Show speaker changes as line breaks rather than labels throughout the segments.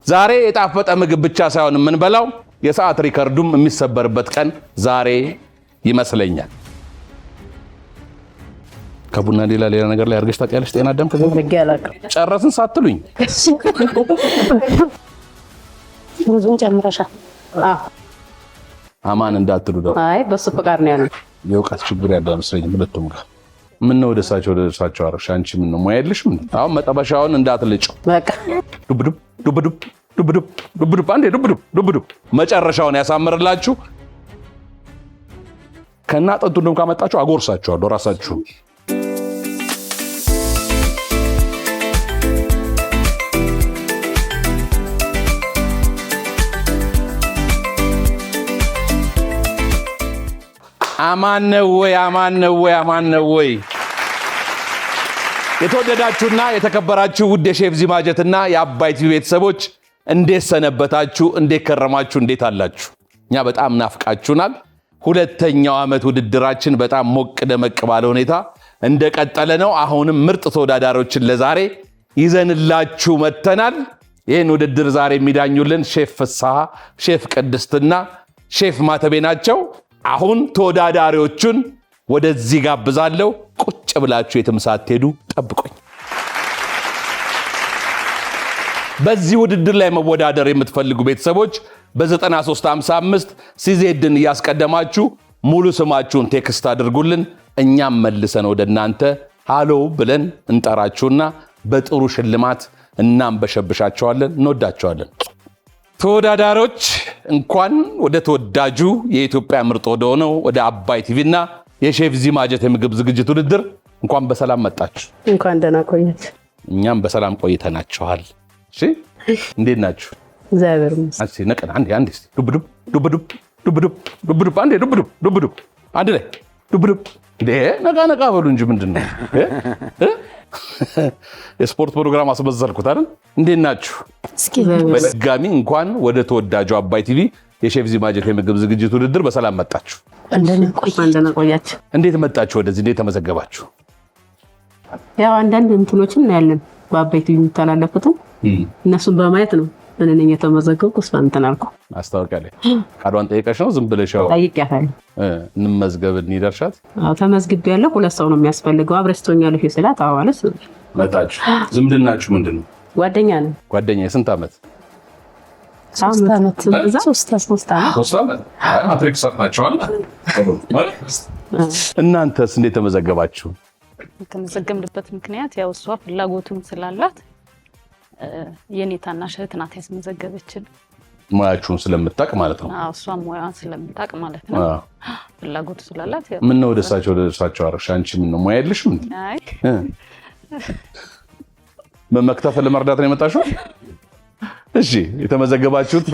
ዛሬ የጣፈጠ ምግብ ብቻ ሳይሆን የምንበላው የሰዓት ሪከርዱም የሚሰበርበት ቀን ዛሬ ይመስለኛል። ከቡና ሌላ ነገር ላይ አርገሽ ታውቂያለሽ? ጤና አዳም ከዚህ ጨረስን ሳትሉኝ
ብዙን ጨምረሻል።
አማን እንዳትሉ ነው።
አይ በሱ ፈቃድ ነው ያለው።
የውቀት ችግር ያለው መስለኝ ሁለቱም ጋር ምን ነው ወደሳቸው አርሽ አንቺ ምን ነው ሙያየልሽ? ምን አሁን መጠበሻውን እንዳትልጭው
በቃ
ዱብዱብ ዱብዱብ ዱብዱብ ዱብዱብ አንዴ ዱብዱብ ዱብዱብ መጨረሻውን ያሳምርላችሁ። ከናጠንቱ እንደም ካመጣችሁ አጎርሳችኋለሁ ራሳችሁ። አማን ነው ወይ? አማን ነው ወይ? አማን ነው ወይ? የተወደዳችሁና የተከበራችሁ ውድ የሼፍ ዚማጀትና የአባይ ቲቪ ቤተሰቦች እንዴት ሰነበታችሁ? እንዴት ከረማችሁ? እንዴት አላችሁ? እኛ በጣም ናፍቃችሁናል። ሁለተኛው ዓመት ውድድራችን በጣም ሞቅ ደመቅ ባለ ሁኔታ እንደቀጠለ ነው። አሁንም ምርጥ ተወዳዳሪዎችን ለዛሬ ይዘንላችሁ መተናል። ይህን ውድድር ዛሬ የሚዳኙልን ሼፍ ፍስሐ፣ ሼፍ ቅድስትና፣ ሼፍ ማተቤ ናቸው። አሁን ተወዳዳሪዎቹን ወደዚህ ጋብዛለሁ። ቁጭ ብላችሁ የትም ሳትሄዱ ጠብቁኝ። በዚህ ውድድር ላይ መወዳደር የምትፈልጉ ቤተሰቦች በ9355 ሲዜድን እያስቀደማችሁ ሙሉ ስማችሁን ቴክስት አድርጉልን። እኛም መልሰን ወደ እናንተ ሃሎ ብለን እንጠራችሁና በጥሩ ሽልማት እናንበሸብሻቸዋለን። እንወዳቸዋለን። ተወዳዳሪዎች እንኳን ወደ ተወዳጁ የኢትዮጵያ ምርጥ ወደ ሆነው ወደ አባይ ቲቪና የሼፍ ዚማጀት የምግብ ዝግጅት ውድድር እንኳን በሰላም መጣችሁ።
እንኳን ደህና ቆያችሁ።
እኛም በሰላም ቆይተናችኋል። እሺ እንዴት ናችሁ?
እግዚአብሔር ይመስገን።
አንቺ ነቀና አንዴ እስቲ ዱብዱብ ዱብዱብ ዱብዱብ ዱብዱብ አንዴ ዱብዱብ ዱብዱብ አንዴ ላይ ዱብዱብ ነቃ በሉ እንጂ ምንድነው? የስፖርት ፕሮግራም አስመዘልኩት አይደል? እንዴት ናችሁ? በድጋሚ እንኳን ወደ ተወዳጁ አባይ ቲቪ የሼፍ ዚማጀት የምግብ ዝግጅት ውድድር በሰላም መጣችሁ።
እንደና ቆያችሁ።
እንዴት መጣችሁ ወደዚህ? እንዴት ተመዘገባችሁ?
ያው አንዳንድ እንትኖችን እናያለን በአባይ ቲቪ የሚተላለፉትን እነሱን በማየት ነው እኔ የተመዘገብኩ። እንትን አልኩ።
ማስታወቂያ ላይ ቃዷን ጠይቀሽ ነው? ዝም ብለሽ ያው
ጠይቄያታለሁ።
እንመዝገብ እንይደርሻት?
አዎ ተመዝግቤያለሁ። ሁለት ሰው ነው የሚያስፈልገው። አብረስቶኛለሽ ስላት አዎ አለች።
መጣችሁ። ዝምድናችሁ ምንድነው?
ጓደኛ ነው።
ጓደኛ የስንት ዓመት?
3 ዓመት። 3
ዓመት። ማትሪክ ሰርታችኋል? እናንተስ እንዴት ተመዘገባችሁ?
የተመዘገብንበት ምክንያት ያው እሷ ፍላጎቱም ስላላት የኔ ታናሽ እህት ናት ያስመዘገበችን።
ሙያችሁን ስለምታውቅ ማለት ነው?
አዎ እሷ ሙያዋን ስለምታውቅ ማለት ነው። ፍላጎቱ ስላላት ያው
ምን ነው ወደሳቸው አርሽ አንቺ ምን ነው ሙያየልሽ? ምን
አይ
በመክተፍ ለመርዳት ነው የመጣሽው? እሺ የተመዘገባችሁት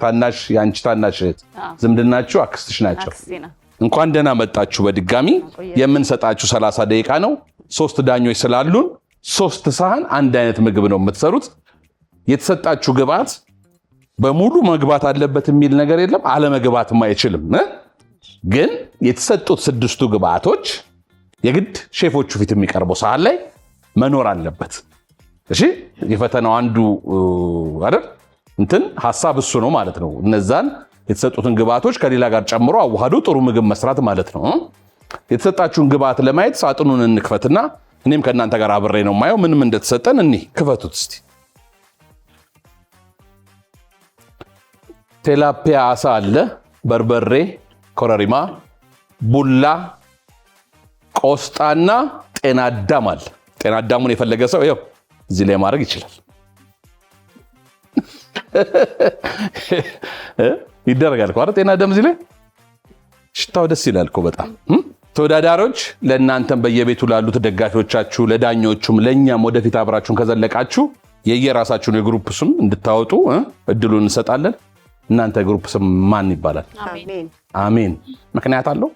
ታናሽ ያንቺ ታናሽ እህት ዝምድናችሁ አክስትሽ ናቸው። እንኳን ደህና መጣችሁ በድጋሚ። የምንሰጣችሁ 30 ደቂቃ ነው። 3 ዳኞች ስላሉን 3 ሳህን አንድ አይነት ምግብ ነው የምትሰሩት። የተሰጣችሁ ግብአት በሙሉ መግባት አለበት የሚል ነገር የለም። አለመግባትም አይችልም። ግን የተሰጡት 6ቱ ግብአቶች የግድ ሼፎቹ ፊት የሚቀርበው ሳህን ላይ መኖር አለበት። እሺ የፈተናው አንዱ አይደል እንትን ሐሳብ እሱ ነው ማለት ነው። እነዛን የተሰጡትን ግብአቶች ከሌላ ጋር ጨምሮ አዋህዶ ጥሩ ምግብ መስራት ማለት ነው። የተሰጣችሁን ግብአት ለማየት ሳጥኑን እንክፈትና እኔም ከእናንተ ጋር አብሬ ነው ማየው ምንም እንደተሰጠን። እኔ ክፈቱት እስቲ። ቴላፒያ አሳ አለ፣ በርበሬ፣ ኮረሪማ፣ ቡላ፣ ቆስጣና ጤና አዳም አለ። ጤና አዳሙን የፈለገ ሰው ይኸው እዚህ ላይ ማድረግ ይችላል። ይደረጋል እኮ አይደል? ጤና አዳም እዚህ ላይ ሽታው ደስ ይላል እኮ በጣም። ተወዳዳሪዎች ለእናንተም በየቤቱ ላሉት ደጋፊዎቻችሁ፣ ለዳኞቹም ለእኛም ወደፊት አብራችሁን ከዘለቃችሁ የየራሳችሁን የግሩፕ ስም እንድታወጡ እድሉን እንሰጣለን። እናንተ ግሩፕ ስም ማን ይባላል? አሜን። ምክንያት አለው?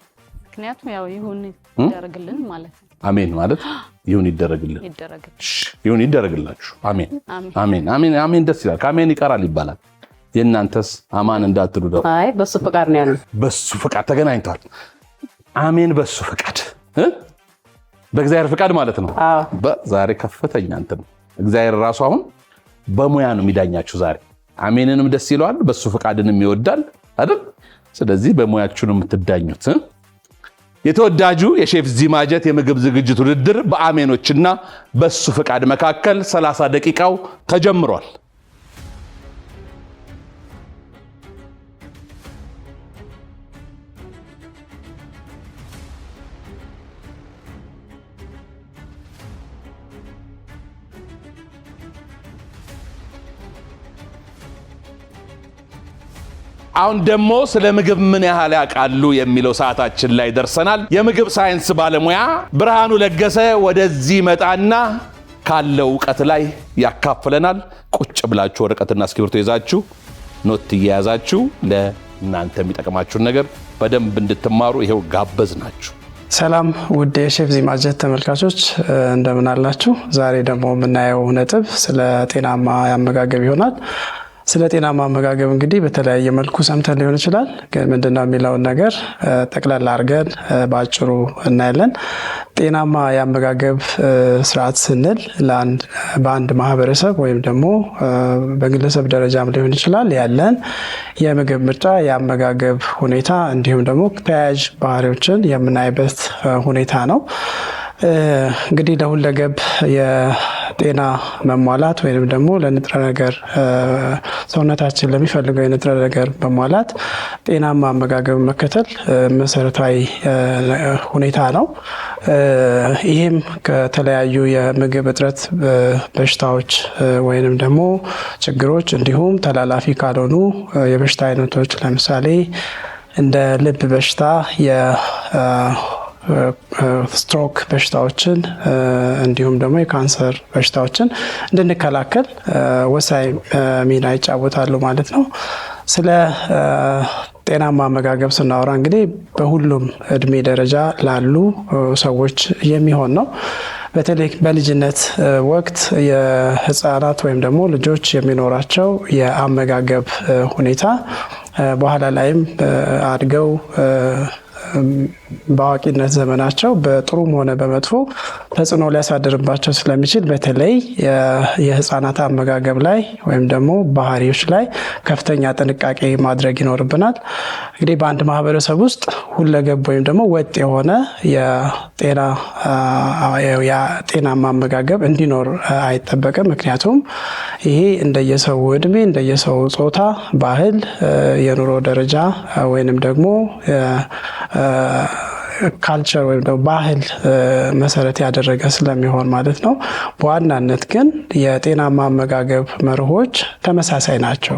ምክንያቱም ያው ይሁን ይደረግልን ማለት ነው።
አሜን ማለት ይሁን ይደረግልን፣ ይሁን ይደረግላችሁ። አሜን አሜን አሜን አሜን። ደስ ይላል። ከአሜን ይቀራል ይባላል። የእናንተስ አማን እንዳትሉ ነው።
አይ በሱ ፍቃድ ነው ያለው።
በሱ ፍቃድ ተገናኝቷል። አሜን በሱ ፍቃድ፣ በእግዚአብሔር ፍቃድ ማለት ነው። በዛሬ ከፍተኛ እንትን እግዚአብሔር ራሱ አሁን በሙያ ነው የሚዳኛችሁ። ዛሬ አሜንንም ደስ ይለዋል በሱ ፈቃድንም ይወዳል አይደል ስለዚህ በሙያችሁ ነው የምትዳኙት የተወዳጁ የሼፍ ዚማጀት የምግብ ዝግጅት ውድድር በአሜኖችና በሱ ፈቃድ መካከል 30 ደቂቃው ተጀምሯል አሁን ደግሞ ስለ ምግብ ምን ያህል ያውቃሉ የሚለው ሰዓታችን ላይ ደርሰናል የምግብ ሳይንስ ባለሙያ ብርሃኑ ለገሰ ወደዚህ መጣና ካለው ዕውቀት ላይ ያካፍለናል ቁጭ ብላችሁ ወረቀትና እስክሪብቶ ይዛችሁ ኖት እየያዛችሁ ለእናንተ የሚጠቅማችሁን ነገር በደንብ እንድትማሩ ይሄው ጋበዝናችሁ
ሰላም ውድ የሼፍ ዚማጀት ተመልካቾች እንደምን አላችሁ ዛሬ ደግሞ የምናየው ነጥብ ስለ ጤናማ አመጋገብ ይሆናል ስለ ጤናማ አመጋገብ እንግዲህ በተለያየ መልኩ ሰምተን ሊሆን ይችላል ግን ምንድነው የሚለውን ነገር ጠቅላላ አድርገን ባጭሩ እናያለን ጤናማ የአመጋገብ ስርዓት ስንል በአንድ ማህበረሰብ ወይም ደግሞ በግለሰብ ደረጃም ሊሆን ይችላል ያለን የምግብ ምርጫ የአመጋገብ ሁኔታ እንዲሁም ደግሞ ተያያዥ ባህሪዎችን የምናይበት ሁኔታ ነው እንግዲህ ለሁለገብ የጤና መሟላት ወይንም ደግሞ ለንጥረ ነገር ሰውነታችን ለሚፈልገው የንጥረ ነገር መሟላት ጤናማ አመጋገብ መከተል መሰረታዊ ሁኔታ ነው ይሄም ከተለያዩ የምግብ እጥረት በሽታዎች ወይንም ደግሞ ችግሮች እንዲሁም ተላላፊ ካልሆኑ የበሽታ አይነቶች ለምሳሌ እንደ ልብ በሽታ ስትሮክ በሽታዎችን እንዲሁም ደግሞ የካንሰር በሽታዎችን እንድንከላከል ወሳኝ ሚና ይጫወታሉ ማለት ነው ስለ ጤናማ አመጋገብ ስናወራ እንግዲህ በሁሉም እድሜ ደረጃ ላሉ ሰዎች የሚሆን ነው በተለይ በልጅነት ወቅት የህፃናት ወይም ደግሞ ልጆች የሚኖራቸው የአመጋገብ ሁኔታ በኋላ ላይም አድገው በአዋቂነት ዘመናቸው በጥሩም ሆነ በመጥፎ ተጽዕኖ ሊያሳድርባቸው ስለሚችል በተለይ የህፃናት አመጋገብ ላይ ወይም ደግሞ ባህሪዎች ላይ ከፍተኛ ጥንቃቄ ማድረግ ይኖርብናል እንግዲህ በአንድ ማህበረሰብ ውስጥ ሁለገብ ወይም ደግሞ ወጥ የሆነ የጤናማ አመጋገብ እንዲኖር አይጠበቅም ምክንያቱም ይሄ እንደየሰው እድሜ እንደየሰው ጾታ ባህል የኑሮ ደረጃ ወይንም ደግሞ ካልቸር ወይም ደግሞ ባህል መሰረት ያደረገ ስለሚሆን ማለት ነው በዋናነት ግን የጤናማ አመጋገብ መርሆች ተመሳሳይ ናቸው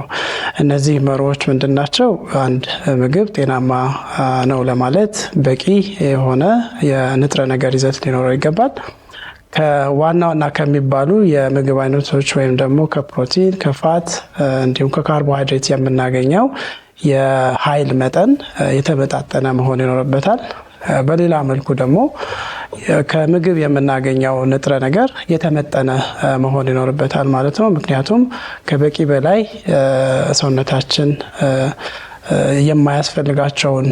እነዚህ መርሆች ምንድናቸው አንድ ምግብ ጤናማ ነው ለማለት በቂ የሆነ የንጥረ ነገር ይዘት ሊኖረው ይገባል ከዋናውና ከሚባሉ የምግብ አይነቶች ወይም ደግሞ ከፕሮቲን ከፋት እንዲሁም ከካርቦሃይድሬት የምናገኘው የኃይል መጠን የተመጣጠነ መሆን ይኖርበታል በሌላ መልኩ ደግሞ ከምግብ የምናገኘው ንጥረ ነገር የተመጠነ መሆን ይኖርበታል ማለት ነው ምክንያቱም ከበቂ በላይ ሰውነታችን የማያስፈልጋቸውን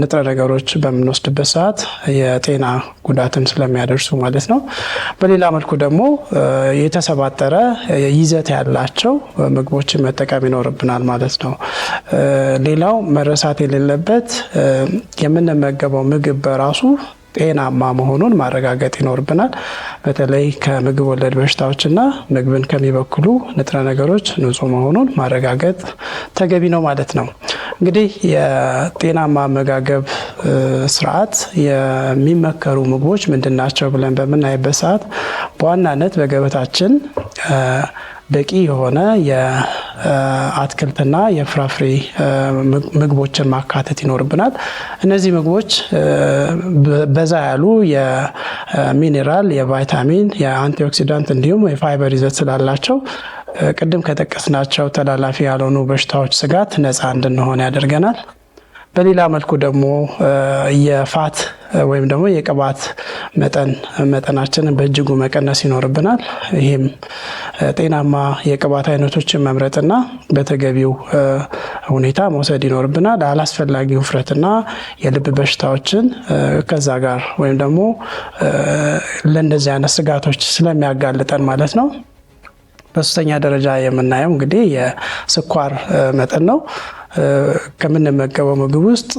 ንጥረ ነገሮች በምንወስድበት ሰዓት የጤና ጉዳትን ስለሚያደርሱ ማለት ነው በሌላ መልኩ ደግሞ የተሰባጠረ ይዘት ያላቸው ምግቦችን መጠቀም ይኖርብናል ማለት ነው ሌላው መረሳት የሌለበት የምንመገበው ምግብ በራሱ ጤናማ መሆኑን ማረጋገጥ ይኖርብናል በተለይ ከምግብ ወለድ በሽታዎችና ምግብን ከሚበክሉ ንጥረ ነገሮች ንጹህ መሆኑን ማረጋገጥ ተገቢ ነው ማለት ነው እንግዲህ የጤናማ አመጋገብ ስርዓት የሚመከሩ ምግቦች ምንድናቸው ብለን በምናይበት ሰዓት በዋናነት በገበታችን በቂ የሆነ የአትክልትና የፍራፍሬ ምግቦችን ማካተት ይኖርብናል እነዚህ ምግቦች በዛ ያሉ የሚኔራል የቫይታሚን የአንቲኦክሲዳንት እንዲሁም የፋይበር ይዘት ስላላቸው ቅድም ከጠቀስናቸው ተላላፊ ያልሆኑ በሽታዎች ስጋት ነፃ እንድንሆን ያደርገናል በሌላ መልኩ ደግሞ የፋት ወይም ደግሞ የቅባት መጠናችንን በእጅጉ መቀነስ ይኖርብናል ይሄም ጤናማ የቅባት አይነቶችን መምረጥና በተገቢው ሁኔታ መውሰድ ይኖርብናል አላስፈላጊ ውፍረትና የልብ በሽታዎችን ከዛ ጋር ወይም ደግሞ ለእንደዚህ አይነት ስጋቶች ስለሚያጋልጠን ማለት ነው በሶስተኛ ደረጃ የምናየው እንግዲህ የስኳር መጠን ነው። ከምንመገበው ምግብ ውስጥ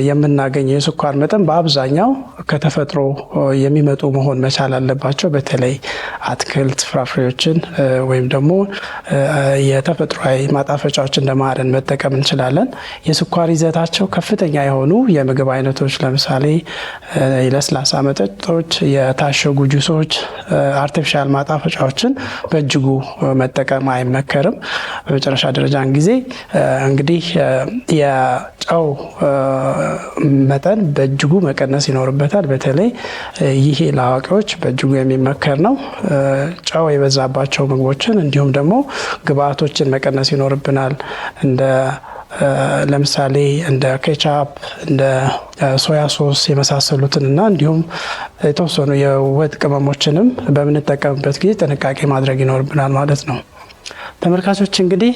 የምናገኘው የስኳር መጠን በአብዛኛው ከተፈጥሮ የሚመጡ መሆን መቻል አለባቸው። በተለይ አትክልት፣ ፍራፍሬዎችን ወይም ደግሞ የተፈጥሯዊ ማጣፈጫዎችን እንደ ማርን መጠቀም እንችላለን። የስኳር ይዘታቸው ከፍተኛ የሆኑ የምግብ አይነቶች ለምሳሌ የለስላሳ መጠጦች፣ የታሸጉ ጁሶች፣ አርቲፊሻል ማጣፈጫዎችን በእጅጉ መጠቀም አይመከርም። በመጨረሻ ደረጃ እንግዲህ የጨው መጠን በእጅጉ መቀነስ ይኖርበታል። በተለይ ይሄ ለአዋቂዎች በእጅጉ የሚመከር ነው። ጨው የበዛባቸው ምግቦችን እንዲሁም ደግሞ ግብአቶችን መቀነስ ይኖርብናል። እንደ ለምሳሌ እንደ ኬቻፕ፣ እንደ ሶያ ሶስ የመሳሰሉትንና እንዲሁም የተወሰኑ የወጥ ቅመሞችንም በምንጠቀምበት ጊዜ ጥንቃቄ ማድረግ ይኖርብናል ማለት ነው። ተመልካቾች እንግዲህ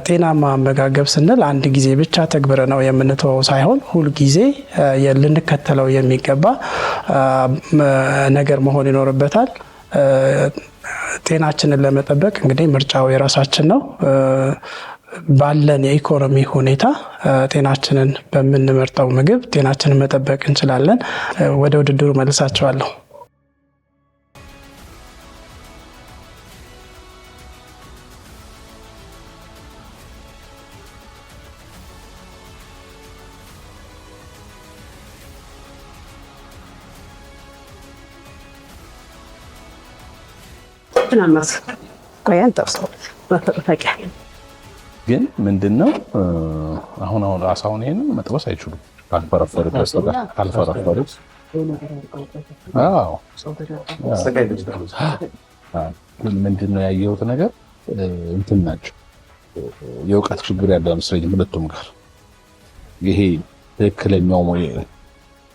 ጤናማ አመጋገብ ስንል አንድ ጊዜ ብቻ ተግብረ ነው የምንተወው ሳይሆን ሁል ጊዜ ልንከተለው የሚገባ ነገር መሆን ይኖርበታል። ጤናችንን ለመጠበቅ እንግዲህ ምርጫው የራሳችን ነው። ባለን የኢኮኖሚ ሁኔታ ጤናችንን በምንመርጠው ምግብ ጤናችንን መጠበቅ እንችላለን። ወደ ውድድሩ መልሳቸዋለሁ።
ግን ምንድነው አሁን ራሳውን ይሄን መጥበስ አይችሉም ካልፈረፈሩት በስተቀር ካልፈረፈሩት። ግን ምንድነው ያየሁት ነገር እንትን ናቸው የእውቀት ችግር ያለው መስለኝ ሁለቱም ጋር ይሄ ትክክለኛው ሞይ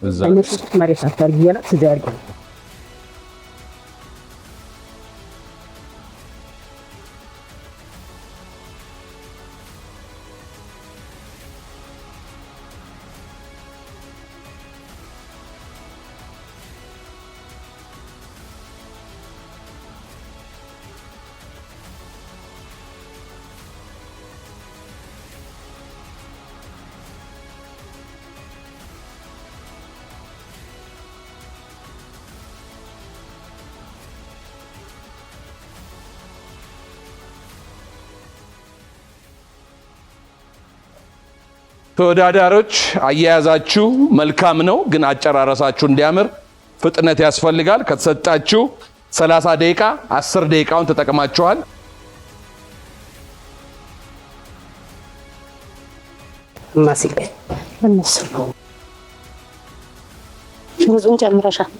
እዛ
መሬት አታርግ ይላል ትዳር
ተወዳዳሪዎች አያያዛችሁ መልካም ነው፣ ግን አጨራረሳችሁ እንዲያምር ፍጥነት ያስፈልጋል። ከተሰጣችሁ 30 ደቂቃ 10 ደቂቃውን ተጠቅማችኋል።
ማሲክ እነሱ ብዙን ጨምረሻል።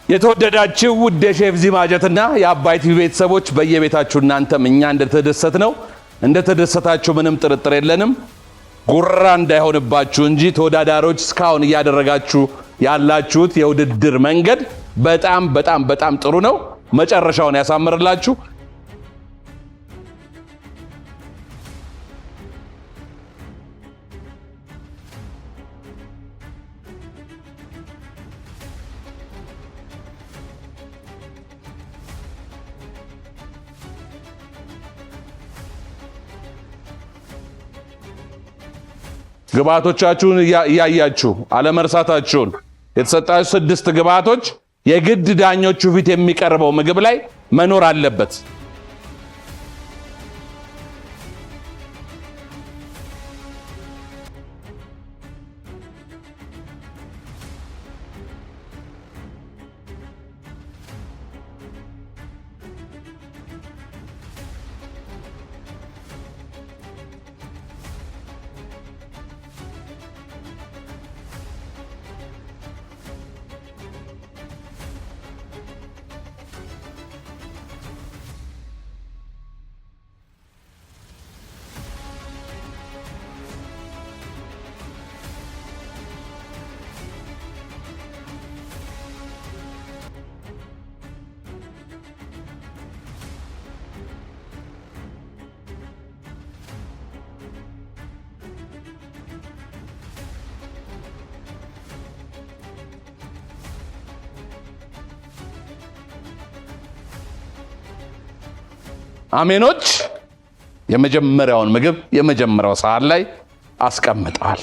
የተወደዳችሁ ውድ የሼፍ ዚ ማጀትና የአባይ ቲቪ ቤተሰቦች በየቤታችሁ እናንተም እኛ እንደተደሰታችሁ ምንም ጥርጥር የለንም። ጉራ እንዳይሆንባችሁ እንጂ ተወዳዳሪዎች እስካሁን እያደረጋችሁ ያላችሁት የውድድር መንገድ በጣም ጥሩ ነው። መጨረሻውን ያሳምርላችሁ። ግብአቶቻችሁን እያያችሁ አለመርሳታችሁን የተሰጣችሁ 6 ግብአቶች የግድ ዳኞቹ ፊት የሚቀርበው ምግብ ላይ መኖር አለበት። አሜኖች የመጀመሪያውን ምግብ የመጀመሪያው ሰዓት ላይ አስቀምጠዋል።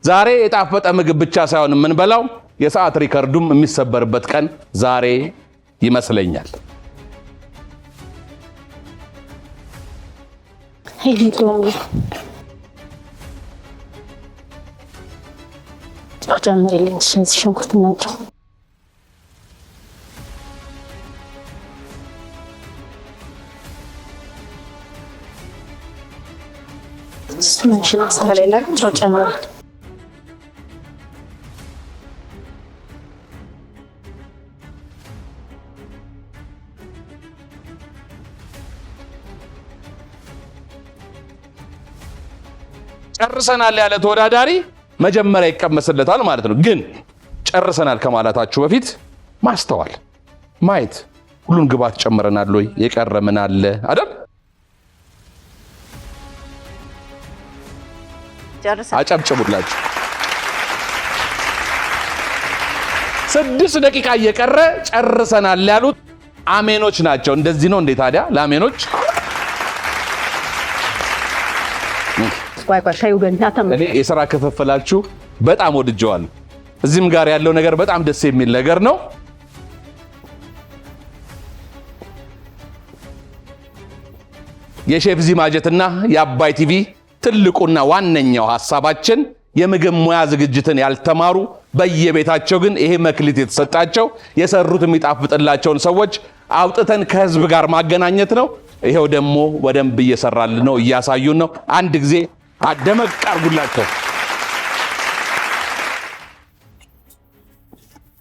ዛሬ የጣፈጠ ምግብ ብቻ ሳይሆን የምንበላው የሰዓት ሪከርዱም የሚሰበርበት ቀን ዛሬ ይመስለኛል። ጨርሰናል ያለ ተወዳዳሪ መጀመሪያ ይቀመስለታል ማለት ነው። ግን ጨርሰናል ከማለታችሁ በፊት ማስተዋል፣ ማየት፣ ሁሉን ግብአት ጨምረናል ወይ፣ የቀረ ምን አለ አይደል? አጨብጭቡላችሁ። 6 ደቂቃ እየቀረ ጨርሰናል ያሉት አሜኖች ናቸው። እንደዚህ ነው እንዴ ታዲያ? ለአሜኖች እኔ የሥራ ክፍፍላችሁ በጣም ወድጀዋለሁ። እዚህም ጋር ያለው ነገር በጣም ደስ የሚል ነገር ነው። የሼፍ ዚ ማጀትና የአባይ ቲቪ ትልቁና ዋነኛው ሐሳባችን የምግብ ሙያ ዝግጅትን ያልተማሩ በየቤታቸው ግን ይሄ መክሊት የተሰጣቸው የሰሩት የሚጣፍጥላቸውን ሰዎች አውጥተን ከህዝብ ጋር ማገናኘት ነው። ይሄው ደግሞ በደንብ እየሰራልን ነው፣ እያሳዩን ነው። አንድ ጊዜ አደመቅ አርጉላቸው።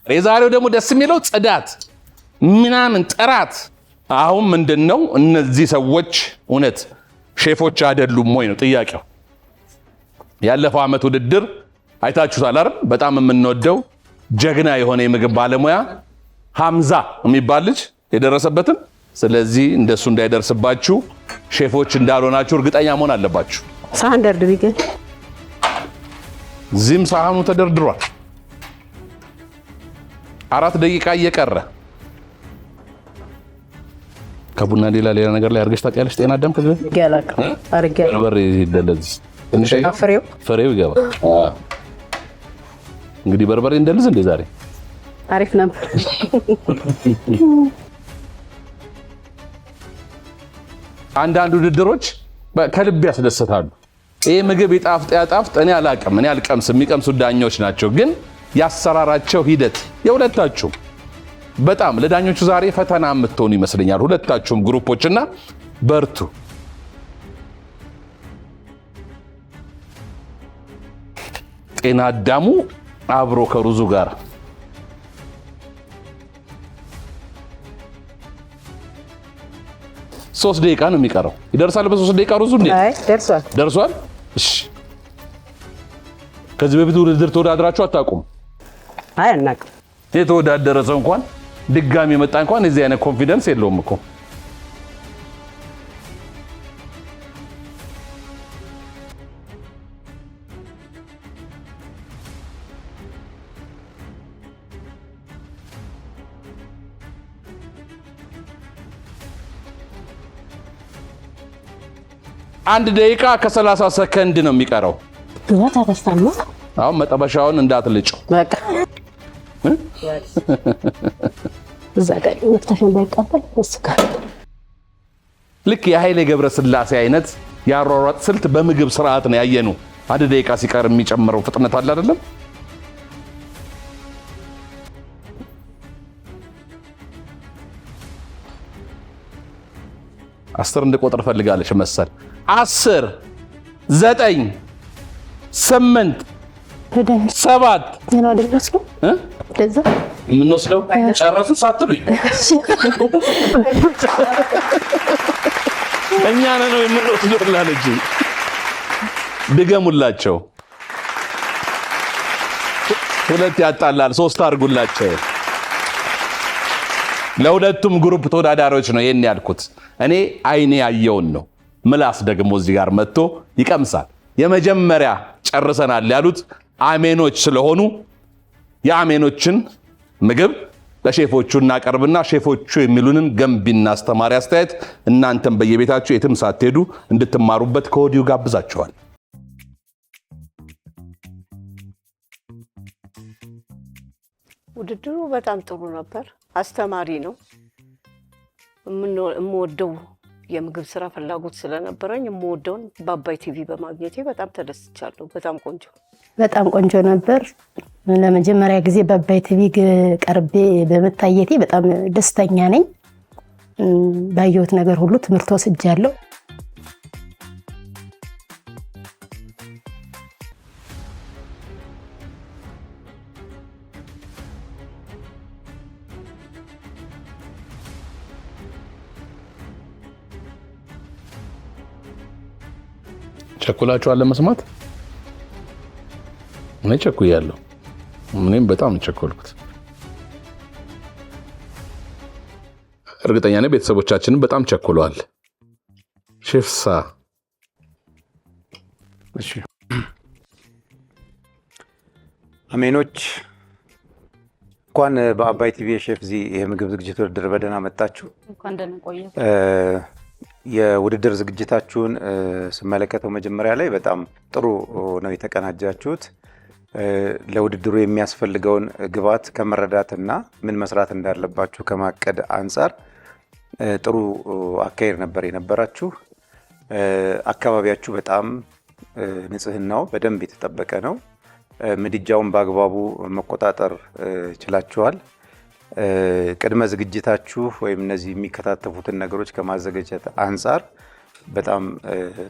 የዛሬው ደግሞ ደስ የሚለው ጽዳት ምናምን ጥራት። አሁን ምንድነው እነዚህ ሰዎች እውነት ሼፎች አይደሉም ወይ ነው ጥያቄው። ያለፈው ዓመት ውድድር አይታችሁታል አይደል? በጣም የምንወደው ጀግና የሆነ የምግብ ባለሙያ ሐምዛ የሚባል ልጅ የደረሰበትን። ስለዚህ እንደሱ እንዳይደርስባችሁ ሼፎች እንዳልሆናችሁ እርግጠኛ መሆን አለባችሁ።
ሳህን ደርድሪ። ግን
እዚህም ሳህኑ ተደርድሯል። 4 ደቂቃ እየቀረ ከቡና ሌላ ነገር ላይ አርገሽ ታውቂያለሽ? ጤና አዳም ከዚህ
ገላክ አርገ
በርበሬ እንደለዚህ ትንሽ ፍሬው ይገባል። እንግዲህ በርበሬ እንደልዝ እንደ ዛሬ
አሪፍ ነበር።
አንዳንድ ውድድሮች ከልብ ያስደስታሉ። ይሄ ምግብ ይጣፍጥ ያጣፍጥ እኔ አላቅም፣ እኔ አልቀምስ፣ የሚቀምሱ ዳኞች ናቸው። ግን ያሰራራቸው ሂደት የሁለታችሁ በጣም ለዳኞቹ ዛሬ ፈተና የምትሆኑ ይመስለኛል። ሁለታችሁም ግሩፖችና በርቱ። ጤና አዳሙ አብሮ ከሩዙ ጋር ሶስት ደቂቃ ነው የሚቀረው። ይደርሳል በ3 ደቂቃ ሩዙ እንዴ?
አይ ደርሷል።
እሺ ከዚህ በፊት ውድድር ተወዳድራችሁ አታውቁም?
አይ አናውቅም።
የተወዳደረ ሰው እንኳን ድጋሚ የመጣ እንኳን እዚህ አይነት ኮንፊደንስ የለውም እኮ። አንድ ደቂቃ ከ30 ሰከንድ ነው የሚቀረው።
ግባት አረስታማ።
አሁን መጠበሻውን እንዳትልጭው
በቃ እዛ ጋር ወጥተሽ እንዳይቀበል እስካ
ልክ የኃይሌ ገብረስላሴ አይነት ያሯሯጥ ስልት በምግብ ስርዓት ነው ያየነው። አንድ ደቂቃ ሲቀር የሚጨምረው ፍጥነት አለ አይደለም? አስር እንድቆጥር ፈልጋለች መሰል 10 9 8 7
ነው አይደለም? ለዛ
የምንወስደው ጨረሱ ሳትሉኝ እኛ ነው የምንወስደው ላለች ድገሙላቸው። 2 ያጣላል 3 አድርጉላቸው። ለሁለቱም ግሩፕ ተወዳዳሪዎች ነው ይሄን ያልኩት። እኔ አይኔ ያየውን ነው። ምላስ ደግሞ እዚህ ጋር መጥቶ ይቀምሳል። የመጀመሪያ ጨርሰናል ያሉት አሜኖች ስለሆኑ የአሜኖችን ምግብ ለሼፎቹ እናቀርብና ሼፎቹ የሚሉንን ገንቢና አስተማሪ አስተያየት እናንተም በየቤታችሁ የትም ሳትሄዱ እንድትማሩበት ከወዲሁ ጋብዛችኋል።
ውድድሩ በጣም ጥሩ ነበር። አስተማሪ ነው። የምወደው የምግብ ስራ ፍላጎት ስለነበረኝ የምወደውን በአባይ ቲቪ በማግኘቴ በጣም ተደስቻለሁ። በጣም ቆንጆ ነበር። ለመጀመሪያ ጊዜ በአባይ ቲቪ ቀርቤ በመታየቴ በጣም ደስተኛ ነኝ። ባየሁት ነገር ሁሉ ትምህርት ወስጃለሁ።
ቸኩላችኋል ለመስማት? እኔ ቸኩያለሁ። እኔም በጣም ቸኮልኩት። እርግጠኛ ነኝ ቤተሰቦቻችንን በጣም ቸኩለዋል። ሼፍሳ
እሺ፣ አሜኖች እንኳን በአባይ ቲቪ ሼፍ ዚ የምግብ ዝግጅት ውድድር በደህና መጣችሁ።
እንኳን ደህና ቆያችሁ።
የውድድር ዝግጅታችሁን ስመለከተው መጀመሪያ ላይ በጣም ጥሩ ነው የተቀናጃችሁት። ለውድድሩ የሚያስፈልገውን ግብዓት ከመረዳትና ምን መስራት እንዳለባችሁ ከማቀድ አንጻር ጥሩ አካሄድ ነበር የነበራችሁ። አካባቢያችሁ በጣም ንጽህናው በደንብ የተጠበቀ ነው። ምድጃውን በአግባቡ መቆጣጠር ችላችኋል። ቅድመ ዝግጅታችሁ ወይም እነዚህ የሚከታተፉትን ነገሮች ከማዘጋጀት አንጻር በጣም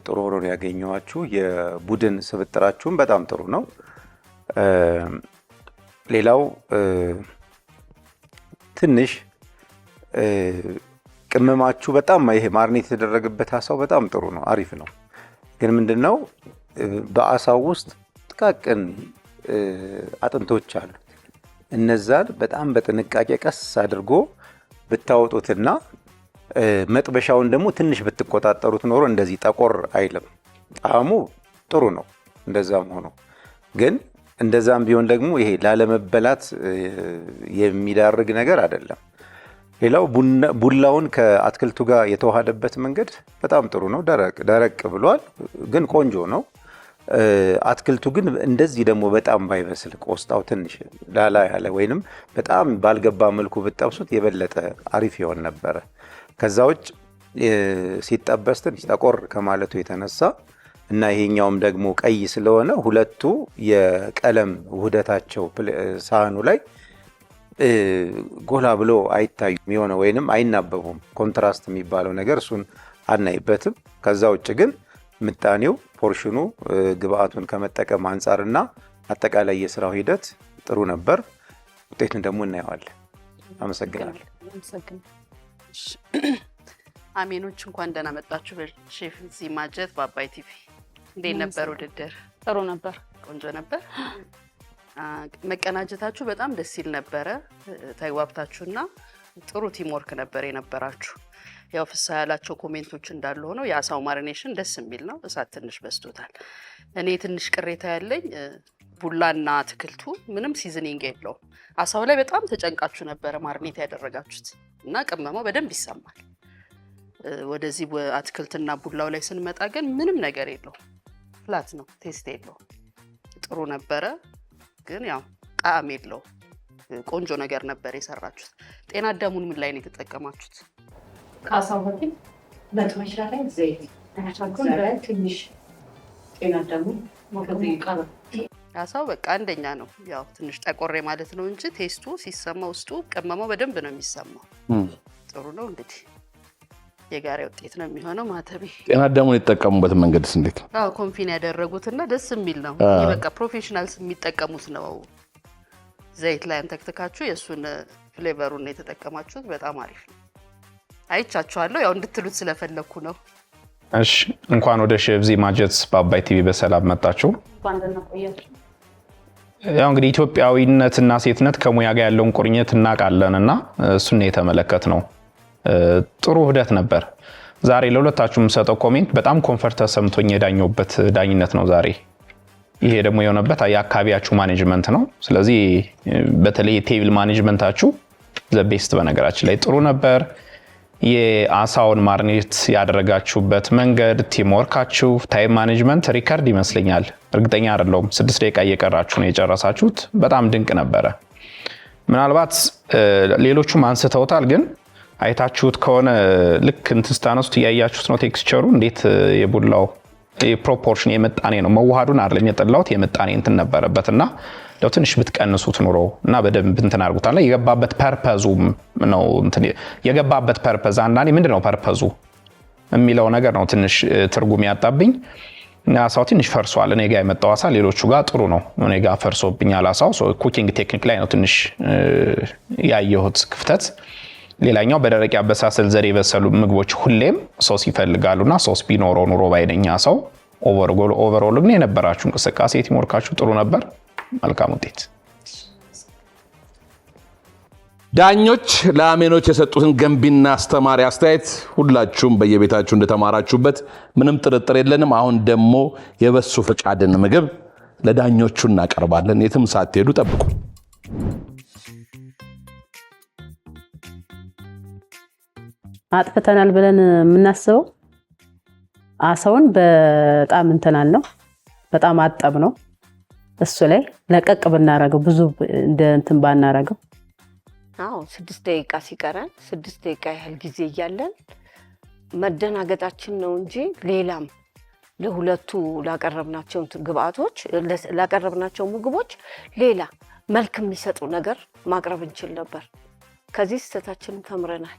ጥሩ ሆኖ ነው ያገኘኋችሁ። የቡድን ስብጥራችሁም በጣም ጥሩ ነው። ሌላው ትንሽ ቅመማችሁ በጣም ይሄ ማርኔት የተደረገበት አሳው በጣም ጥሩ ነው፣ አሪፍ ነው። ግን ምንድነው በአሳው ውስጥ ጥቃቅን አጥንቶች አሉ። እነዛን በጣም በጥንቃቄ ቀስ አድርጎ ብታወጡትና መጥበሻውን ደግሞ ትንሽ ብትቆጣጠሩት ኖሮ እንደዚህ ጠቆር አይልም። ጣዕሙ ጥሩ ነው እንደዛም ሆኖ፣ ግን እንደዛም ቢሆን ደግሞ ይሄ ላለመበላት የሚዳርግ ነገር አይደለም። ሌላው ቡላውን ከአትክልቱ ጋር የተዋሃደበት መንገድ በጣም ጥሩ ነው። ደረቅ ብሏል፣ ግን ቆንጆ ነው። አትክልቱ ግን እንደዚህ ደግሞ በጣም ባይበስል ቆስጣው ትንሽ ላላ ያለ ወይንም በጣም ባልገባ መልኩ ብትጠብሱት የበለጠ አሪፍ ይሆን ነበረ። ከዛ ውጭ ሲጠበስ ትንሽ ጠቆር ከማለቱ የተነሳ እና ይሄኛውም ደግሞ ቀይ ስለሆነ ሁለቱ የቀለም ውህደታቸው ሳህኑ ላይ ጎላ ብሎ አይታዩም የሆነ ወይንም አይናበቡም። ኮንትራስት የሚባለው ነገር እሱን አናይበትም። ከዛ ውጭ ግን ምጣኔው ፖርሽኑ ግብአቱን ከመጠቀም አንፃርና አጠቃላይ የስራው ሂደት ጥሩ ነበር። ውጤቱን ደግሞ እናየዋለን። አመሰግናለሁ።
አሜኖች እንኳን ደህና መጣችሁ በሼፍ ዚ ማጀት በአባይ ቲቪ። እንዴት ነበር ውድድር?
ጥሩ ነበር።
ቆንጆ ነበር። መቀናጀታችሁ በጣም ደስ ይል ነበረ። ተግባብታችሁና ጥሩ ቲም ወርክ ነበር የነበራችሁ። ያው ፍስሐ ያላቸው ኮሜንቶች እንዳሉ ሆነው የአሳው ማሪኔሽን ደስ የሚል ነው። እሳት ትንሽ በስቶታል። እኔ ትንሽ ቅሬታ ያለኝ ቡላና አትክልቱ ምንም ሲዝኒንግ የለውም። አሳው ላይ በጣም ተጨንቃችሁ ነበረ ማሪኔት ያደረጋችሁት እና ቅመማው በደንብ ይሰማል። ወደዚህ አትክልትና ቡላው ላይ ስንመጣ ግን ምንም ነገር የለውም። ፍላት ነው፣ ቴስት የለውም። ጥሩ ነበረ ግን ያው ጣዕም የለውም። ቆንጆ ነገር ነበር የሰራችሁት። ጤና አዳሙን ምን ላይ ነው የተጠቀማችሁት?
ከአሳው በፊት መጥበሻ ላይ ዘይት ትንሽ ጤና አዳሙን
አሳው በቃ አንደኛ ነው። ያው ትንሽ ጠቆሬ ማለት ነው እንጂ ቴስቱ ሲሰማ ውስጡ ቅመማው በደንብ ነው የሚሰማው። ጥሩ ነው። እንግዲህ የጋራ ውጤት ነው የሚሆነው። ማተቤ
ጤና አዳሙን የተጠቀሙበት መንገድስ እንዴት ነው?
አዎ ኮንፊን ያደረጉትና ደስ የሚል ነው። በቃ ፕሮፌሽናልስ የሚጠቀሙት ነው። ዘይት ላይ አንተክተካችሁ የሱን ፍሌቨሩን ነው የተጠቀማችሁት። በጣም አሪፍ ነው። አይቻችኋለሁ። ያው እንድትሉት ስለፈለኩ ነው።
እሺ እንኳን ወደ ሼፍ ዚ ማጀት በአባይ ቲቪ በሰላም መጣችሁ። ያው እንግዲህ ኢትዮጵያዊነትና ሴትነት ከሙያ ጋር ያለውን ቁርኝት እናውቃለንና እሱን የተመለከት ነው። ጥሩ ውህደት ነበር። ዛሬ ለሁለታችሁ የምሰጠው ኮሜንት በጣም ኮንፈርት ተሰምቶኝ የዳኘውበት ዳኝነት ነው ዛሬ። ይሄ ደግሞ የሆነበት የአካባቢያችሁ ማኔጅመንት ነው። ስለዚህ በተለይ የቴብል ማኔጅመንታችሁ ዘቤስት በነገራችን ላይ ጥሩ ነበር። የአሳውን ማርኔት ያደረጋችሁበት መንገድ፣ ቲም ወርካችሁ፣ ታይም ማኔጅመንት ሪከርድ ይመስለኛል። እርግጠኛ አይደለሁም። 6 ደቂቃ እየቀራችሁ ነው የጨረሳችሁት። በጣም ድንቅ ነበረ። ምናልባት ሌሎቹም አንስተውታል፣ ግን አይታችሁት ከሆነ ልክ እንትን ስታነሱት እያያችሁት ነው ቴክስቸሩ እንዴት የቡላው የፕሮፖርሽን የምጣኔ ነው መዋሃዱን አይደለም የጠላሁት የምጣኔ እንትን ነበረበትና ለው ትንሽ ብትቀንሱት ኑሮ እና በደንብ እንትን አድርጉታል። የገባበት ፐርፐዙ ነው እንትን የገባበት ፐርፐዝ አንዳንዴ ምንድነው ፐርፐዙ የሚለው ነገር ነው ትንሽ ትርጉም ያጣብኝ። አሳው ትንሽ ፈርሷል። እኔ ጋር የመጣው አሳ ሌሎቹ ጋር ጥሩ ነው። እኔ ጋር ፈርሶብኛል አሳው። ኩኪንግ ቴክኒክ ላይ ነው ትንሽ ያየሁት ክፍተት። ሌላኛው በደረቅ አበሳሰል ዘዴ የበሰሉ ምግቦች ሁሌም ሶስ ይፈልጋሉና ሶስ ቢኖረው ኑሮ ባይነኛ ሰው ኦቨርኦል ግን የነበራችሁ እንቅስቃሴ ቲም ወርካችሁ ጥሩ ነበር። መልካም ውጤት።
ዳኞች ለአሜኖች የሰጡትን ገንቢና አስተማሪ አስተያየት ሁላችሁም በየቤታችሁ እንደተማራችሁበት ምንም ጥርጥር የለንም። አሁን ደግሞ የበሱ ፈቃድን ምግብ ለዳኞቹ እናቀርባለን። የትም ሳትሄዱ ጠብቁ።
አጥፍተናል ብለን የምናስበው አሳውን በጣም እንተናል ነው፣ በጣም አጠብ ነው። እሱ ላይ ለቀቅ ብናረገው ብዙ እንደ እንትን ባናረገው።
አዎ 6 ደቂቃ ሲቀረን 6 ደቂቃ ያህል ጊዜ እያለን መደናገጣችን ነው እንጂ ሌላም ለሁለቱ ላቀረብናቸው ግብአቶች ላቀረብናቸው ምግቦች ሌላ መልክ የሚሰጡ ነገር ማቅረብ እንችል ነበር። ከዚህ ስህተታችንን ተምረናል።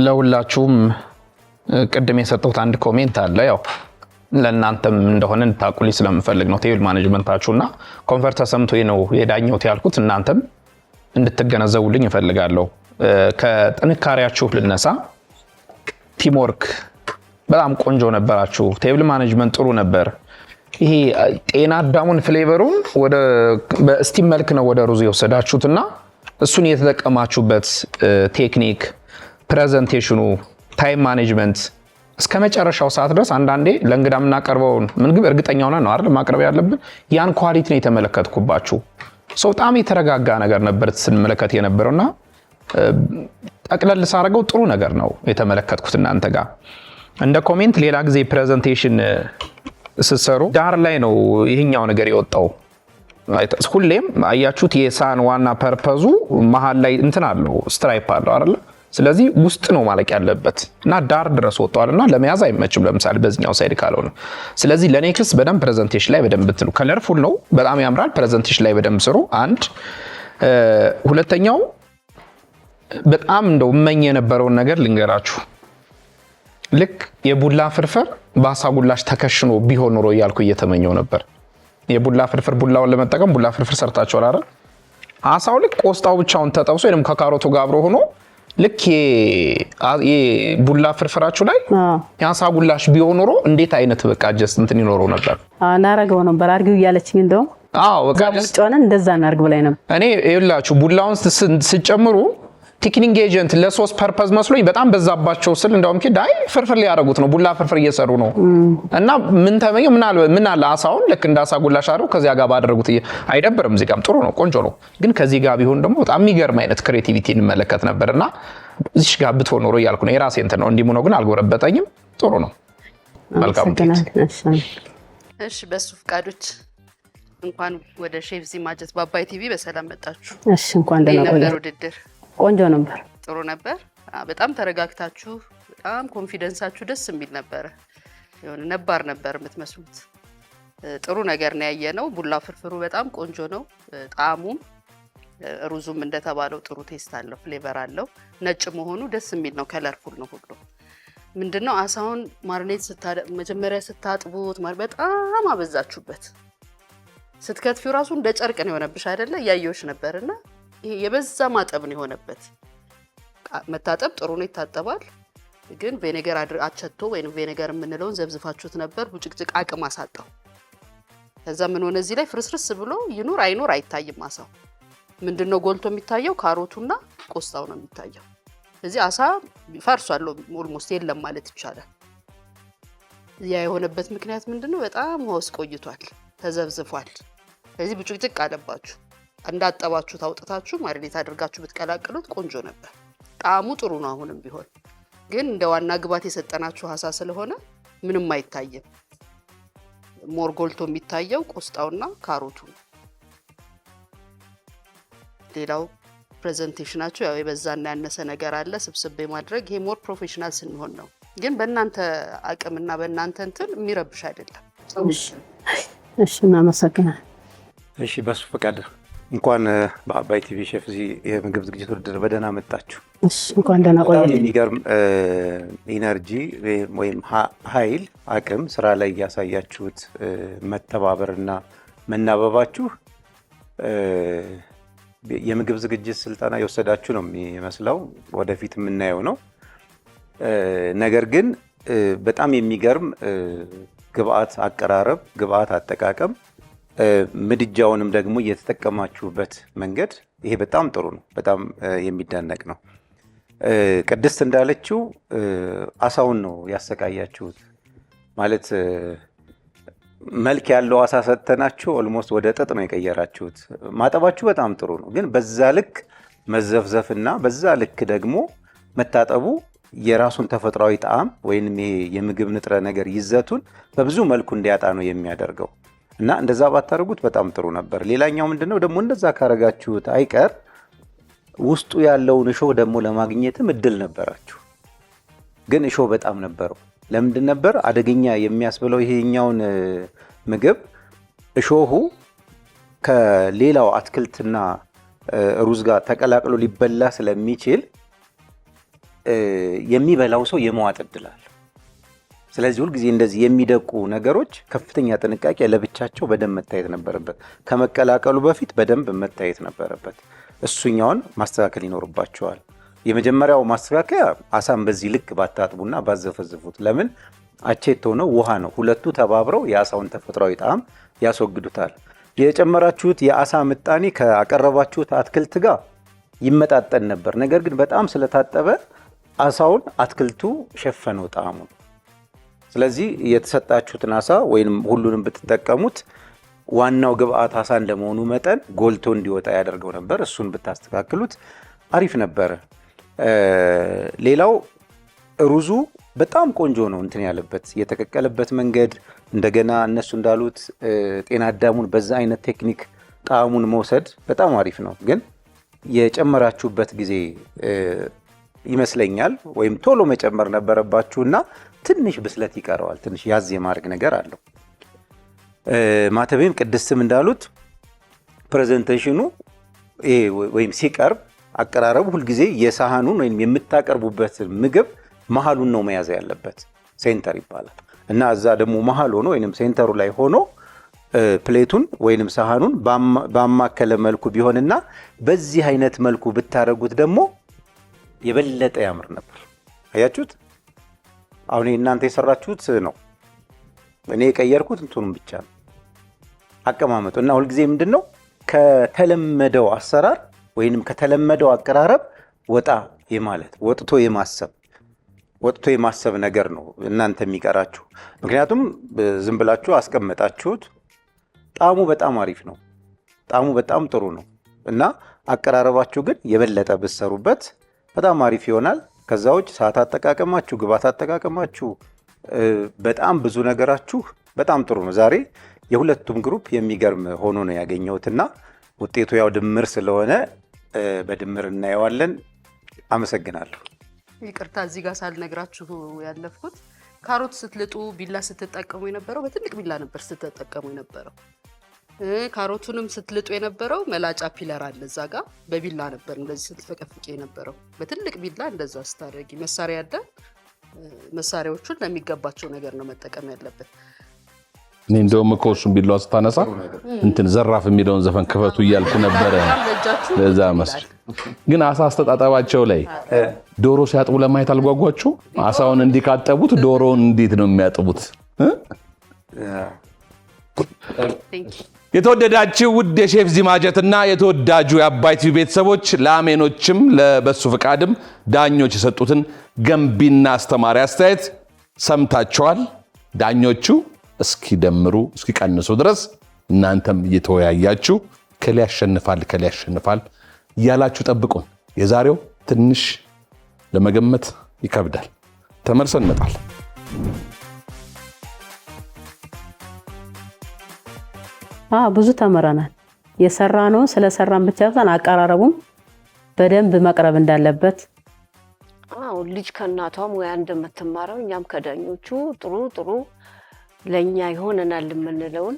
ለሁላችሁም ቅድም የሰጠሁት አንድ ኮሜንት አለ። ያው ለእናንተም እንደሆነ እንድታቁልኝ ስለምፈልግ ነው። ቴብል ማኔጅመንታችሁና ኮንፈርት ተሰምቶኝ ነው የዳኘሁት ያልኩት። እናንተም እንድትገነዘቡልኝ እፈልጋለሁ። ከጥንካሬያችሁ ልነሳ። ቲምወርክ በጣም ቆንጆ ነበራችሁ። ቴብል ማኔጅመንት ጥሩ ነበር። ይሄ ጤና አዳሙን ፍሌቨሩን ወደ በስቲም መልክ ነው ወደ ሩዝ የወሰዳችሁትና እሱን የተጠቀማችሁበት ቴክኒክ፣ ፕሬዘንቴሽኑ፣ ታይም ማኔጅመንት እስከ መጨረሻው ሰዓት ድረስ አንዳንዴ ለእንግዳ የምናቀርበውን ምግብ እርግጠኛ ሆነን ነው አይደል ማቅረብ ያለብን። ያን ኳሊቲ ነው የተመለከትኩባችሁ። በጣም የተረጋጋ ነገር ነበር ስንመለከት የነበረውና ጠቅለል ሳረገው ጥሩ ነገር ነው የተመለከትኩት እናንተ ጋር። እንደ ኮሜንት ሌላ ጊዜ ፕሬዘንቴሽን ስትሰሩ ዳር ላይ ነው ይሄኛው ነገር የወጣው። ሁሌም አያችሁት የሳህን ዋና ፐርፐዙ መሀል ላይ እንትን አለው ስትራይፕ አለው አይደል? ስለዚህ ውስጥ ነው ማለቅ ያለበት እና ዳር ድረስ ወጥቷልና ለመያዝ አይመችም፣ ለምሳሌ በዚህኛው ሳይድ ካልሆነ። ስለዚህ ለኔክስ በደንብ ፕሬዘንቴሽን ላይ በደንብ ትሉ ከለርፉል ነው፣ በጣም ያምራል። ፕሬዘንቴሽን ላይ በደንብ ስሩ። አንድ ሁለተኛው በጣም እንደው እመኝ የነበረውን ነገር ልንገራችሁ። ልክ የቡላ ፍርፍር በአሳ ጉላሽ ተከሽኖ ቢሆን ኖሮ እያልኩ እየተመኘው ነበር። የቡላ ፍርፍር ቡላውን ለመጠቀም ቡላ ፍርፍር ሰርታችኋል አይደል? አሳው ልክ ቆስጣው ብቻውን ተጠብሶ ወይንም ከካሮቱ ጋር አብሮ ሆኖ ልክ የቡላ ፍርፍራችሁ ላይ የአሳ ጉላሽ ቢሆን ኖሮ እንዴት አይነት በቃ ጀስት እንትን ይኖረው ነበር።
እናረገው ነበር አርጊው እያለችኝ እንደው
በቃ
ጀስት እንደዛ እናርግ ብላይ ነበር።
እኔ ይኸውላችሁ ቡላውን ስጨምሩ ቲክኒንግ ኤጀንት ለሶስት ፐርፐዝ መስሎኝ በጣም በዛባቸው ስል እንደውም ዳይ ፍርፍር ሊያደርጉት ነው፣ ቡላ ፍርፍር እየሰሩ ነው። እና ምን ተመኘው ምን አለ አሳውን ልክ እንደ አሳ ጉላሽ አድርገው ከዚያ ጋር ባደረጉት አይደብርም። እዚህ ጋርም ጥሩ ነው፣ ቆንጆ ነው። ግን ከዚህ ጋር ቢሆን ደግሞ በጣም የሚገርም አይነት ክሬቲቪቲ እንመለከት ነበርና እዚህ ጋር ብትሆን ኖሮ እያልኩ ነው። የራሴ እንትን ነው እንዲሙ ነው፣ ግን አልጎረበጠኝም። ጥሩ ነው። መልካም።
እሺ በሱ ፍቃዶች እንኳን ወደ ሼፍ ዚ ማጀት በአባይ ቲቪ በሰላም መጣችሁ።
እሺ እንኳን ደህና ቆያችሁ።
ውድድር
ቆንጆ ነበር።
ጥሩ ነበር። በጣም ተረጋግታችሁ በጣም ኮንፊደንሳችሁ ደስ የሚል ነበር። የሆነ ነባር ነበር የምትመስሉት። ጥሩ ነገር ነው ያየነው። ቡላ ፍርፍሩ በጣም ቆንጆ ነው። ጣዕሙም ሩዙም እንደተባለው ጥሩ ቴስት አለው፣ ፍሌቨር አለው። ነጭ መሆኑ ደስ የሚል ነው። ከለርፉል ነው ሁሉ። ምንድነው አሳውን ማርኔት መጀመሪያ ስታጥቡት በጣም አበዛችሁበት። ስትከትፊው ራሱ እንደ ጨርቅ ነው የሆነብሽ አይደለ? ያየውሽ ነበርና ይሄ የበዛ ማጠብ ነው የሆነበት። መታጠብ ጥሩ ነው፣ ይታጠባል። ግን ቬኔገር አቸቶ ወይንም ቬኔገር የምንለውን ዘብዝፋችሁት ነበር። ቡጭቅጭቅ አቅም አሳጣው። ከዛ ምን ሆነ እዚህ ላይ ፍርስርስ ብሎ ይኑር አይኑር አይታይም። አሳው ምንድነው ጎልቶ የሚታየው? ካሮቱና ቆስጣው ነው የሚታየው። እዚህ አሳ ፈርሷል፣ ኦልሞስት የለም ማለት ይቻላል። ያ የሆነበት ምክንያት ምንድነው? በጣም ውሃ ውስጥ ቆይቷል፣ ተዘብዝፏል። ስለዚህ ቡጭቅጭቅ አለባችሁ። እንዳጠባችሁ ታውጥታችሁ ማሪኔት አድርጋችሁ ብትቀላቅሉት ቆንጆ ነበር። ጣዕሙ ጥሩ ነው አሁንም ቢሆን፣ ግን እንደ ዋና ግባት የሰጠናችሁ አሳ ስለሆነ ምንም አይታይም። ሞር ጎልቶ የሚታየው ቆስጣውና ካሮቱ። ሌላው ፕሬዘንቴሽናችሁ ያው የበዛና ያነሰ ነገር አለ፣ ስብስብ ማድረግ። ይሄ ሞር ፕሮፌሽናል ስንሆን ነው። ግን በእናንተ አቅምና በእናንተ እንትን የሚረብሽ አይደለም።
እሺ እናመሰግናለን።
እሺ በሱ ፈቃድ እንኳን በአባይ ቲቪ ሼፍ ዚ የምግብ ዝግጅት ውድድር በደህና መጣችሁ።
እሺ እንኳን ደህና ቆያችሁ።
የሚገርም ኢነርጂ ወይም ኃይል አቅም ስራ ላይ ያሳያችሁት መተባበርና መናበባችሁ የምግብ ዝግጅት ስልጠና የወሰዳችሁ ነው የሚመስለው። ወደፊት የምናየው ነው። ነገር ግን በጣም የሚገርም ግብአት አቀራረብ፣ ግብአት አጠቃቀም፣ ምድጃውንም ደግሞ እየተጠቀማችሁበት መንገድ ይሄ በጣም ጥሩ ነው። በጣም የሚደነቅ ነው። ቅድስት እንዳለችው አሳውን ነው ያሰቃያችሁት። ማለት መልክ ያለው አሳ ሰጥተናችሁ ኦልሞስት ወደ ጥጥ ነው የቀየራችሁት። ማጠባችሁ በጣም ጥሩ ነው፣ ግን በዛ ልክ መዘፍዘፍና በዛ ልክ ደግሞ መታጠቡ የራሱን ተፈጥሯዊ ጣዕም ወይም ይሄ የምግብ ንጥረ ነገር ይዘቱን በብዙ መልኩ እንዲያጣ ነው የሚያደርገው እና እንደዛ ባታደርጉት በጣም ጥሩ ነበር። ሌላኛው ምንድነው ደግሞ እንደዛ ካረጋችሁት አይቀር ውስጡ ያለውን እሾህ ደግሞ ለማግኘትም እድል ነበራችሁ። ግን እሾህ በጣም ነበረው። ለምንድን ነበር አደገኛ የሚያስብለው? ይሄኛውን ምግብ እሾሁ ከሌላው አትክልትና ሩዝ ጋር ተቀላቅሎ ሊበላ ስለሚችል የሚበላው ሰው የመዋጥ እድል አለ። ስለዚህ ሁልጊዜ እንደዚህ የሚደቁ ነገሮች ከፍተኛ ጥንቃቄ ለብቻቸው በደንብ መታየት ነበረበት። ከመቀላቀሉ በፊት በደንብ መታየት ነበረበት። እሱኛውን ማስተካከል ይኖርባቸዋል። የመጀመሪያው ማስተካከያ አሳን በዚህ ልክ ባታጥቡና ባዘፈዝፉት። ለምን አቼቶ ነው፣ ውሃ ነው። ሁለቱ ተባብረው የአሳውን ተፈጥሯዊ ጣዕም ያስወግዱታል። የጨመራችሁት የአሳ ምጣኔ ካቀረባችሁት አትክልት ጋር ይመጣጠን ነበር። ነገር ግን በጣም ስለታጠበ አሳውን አትክልቱ ሸፈነው ጣዕሙን። ስለዚህ የተሰጣችሁትን አሳ ወይንም ሁሉንም ብትጠቀሙት ዋናው ግብአት አሳ እንደመሆኑ መጠን ጎልቶ እንዲወጣ ያደርገው ነበር። እሱን ብታስተካክሉት አሪፍ ነበረ። ሌላው ሩዙ በጣም ቆንጆ ነው እንትን ያለበት የተቀቀለበት መንገድ እንደገና እነሱ እንዳሉት ጤና አዳሙን በዛ አይነት ቴክኒክ ጣዕሙን መውሰድ በጣም አሪፍ ነው። ግን የጨመራችሁበት ጊዜ ይመስለኛል ወይም ቶሎ መጨመር ነበረባችሁና ትንሽ ብስለት ይቀረዋል። ትንሽ ያዝ የማድረግ ነገር አለው። ማተቤም ቅድስትም እንዳሉት ፕሬዘንቴሽኑ ወይም ሲቀርብ አቀራረቡ ሁልጊዜ የሳህኑን ወይም የምታቀርቡበት ምግብ መሀሉን ነው መያዝ ያለበት። ሴንተር ይባላል እና እዛ ደግሞ መሀል ሆኖ ወይም ሴንተሩ ላይ ሆኖ ፕሌቱን ወይም ሳህኑን ባማከለ መልኩ ቢሆንና በዚህ አይነት መልኩ ብታረጉት ደግሞ የበለጠ ያምር ነበር። አያችሁት? አሁን እናንተ የሰራችሁት ነው። እኔ የቀየርኩት እንትኑን ብቻ ነው አቀማመጡ እና ሁልጊዜ ምንድነው ከተለመደው አሰራር ወይንም ከተለመደው አቀራረብ ወጣ የማለት ወጥቶ የማሰብ ነገር ነው እናንተ የሚቀራችሁ። ምክንያቱም ዝም ብላችሁ አስቀመጣችሁት። ጣዕሙ በጣም አሪፍ ነው። ጣዕሙ በጣም ጥሩ ነው እና አቀራረባችሁ ግን የበለጠ ብትሰሩበት በጣም አሪፍ ይሆናል። ከዛ ውጭ ሰዓት አጠቃቀማችሁ፣ ግብአት አጠቃቀማችሁ፣ በጣም ብዙ ነገራችሁ በጣም ጥሩ ነው። ዛሬ የሁለቱም ግሩፕ የሚገርም ሆኖ ነው ያገኘሁትና ውጤቱ ያው ድምር ስለሆነ በድምር እናየዋለን። አመሰግናለሁ።
ይቅርታ እዚህ ጋር ሳልነግራችሁ ያለፍኩት ካሮት ስትልጡ ቢላ ስትጠቀሙ የነበረው በትልቅ ቢላ ነበር ስትጠቀሙ የነበረው። ካሮቱንም ስትልጡ የነበረው መላጫ ፒለር አለ እዛ ጋር በቢላ ነበር እንደዚህ ስትፈቀፍቂ የነበረው። በትልቅ ቢላ እንደዛ ስታደርጊ መሳሪያ ያለ መሳሪያዎቹን ለሚገባቸው ነገር ነው መጠቀም ያለበት።
እኔ እንደውም እኮ እሱን ቢላዋ ስታነሳ እንትን ዘራፍ የሚለውን ዘፈን ክፈቱ እያልኩ ነበረ። ለዛ መስል ግን አሳ አስተጣጣባቸው ላይ ዶሮ ሲያጥቡ ለማየት አልጓጓችሁ? አሳውን እንዲህ ካጠቡት ዶሮውን እንዴት ነው የሚያጥቡት? የተወደዳችሁ ውድ የሼፍ ዚማጀትና የተወዳጁ የአባይ ቲቪ ቤተሰቦች ለአሜኖችም ለበሱ ፍቃድም ዳኞች የሰጡትን ገንቢና አስተማሪ አስተያየት ሰምታችኋል። ዳኞቹ እስኪደምሩ እስኪቀንሱ ድረስ እናንተም እየተወያያችሁ ከሌ ያሸንፋል እያላችሁ ጠብቁን። የዛሬው ትንሽ ለመገመት ይከብዳል። ተመልሰን እንመጣለን።
ብዙ ተምረናል። የሰራነውን ስለሰራን ብቻ ሳይሆን አቀራረቡም በደንብ መቅረብ እንዳለበት
ልጅ ከእናቷ ሙያ እንደምትማረው እኛም ከዳኞቹ ጥሩ ለኛ ይሆነናል የምንለውን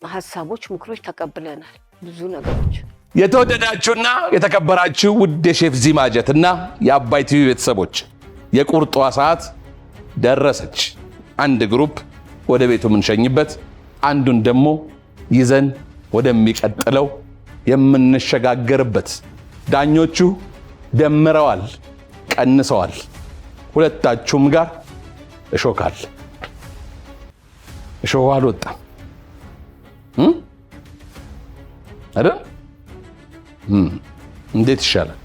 ሐሳቦች፣ ምክሮች ተቀብለናል። ብዙ ነገሮች።
የተወደዳችሁና የተከበራችሁ ውድ የሼፍ ዚማጀትና የአባይ ቲቪ ቤተሰቦች የቁርጧ ሰዓት ደረሰች። አንድ ግሩፕ ወደ ቤቱ የምንሸኝበት፣ አንዱን ደግሞ ይዘን ወደሚቀጥለው የምንሸጋገርበት። ዳኞቹ ደምረዋል፣ ቀንሰዋል። ሁለታችሁም ጋር እሾካል። እሾህ አልወጣም አይደል? እንዴት ይሻላል?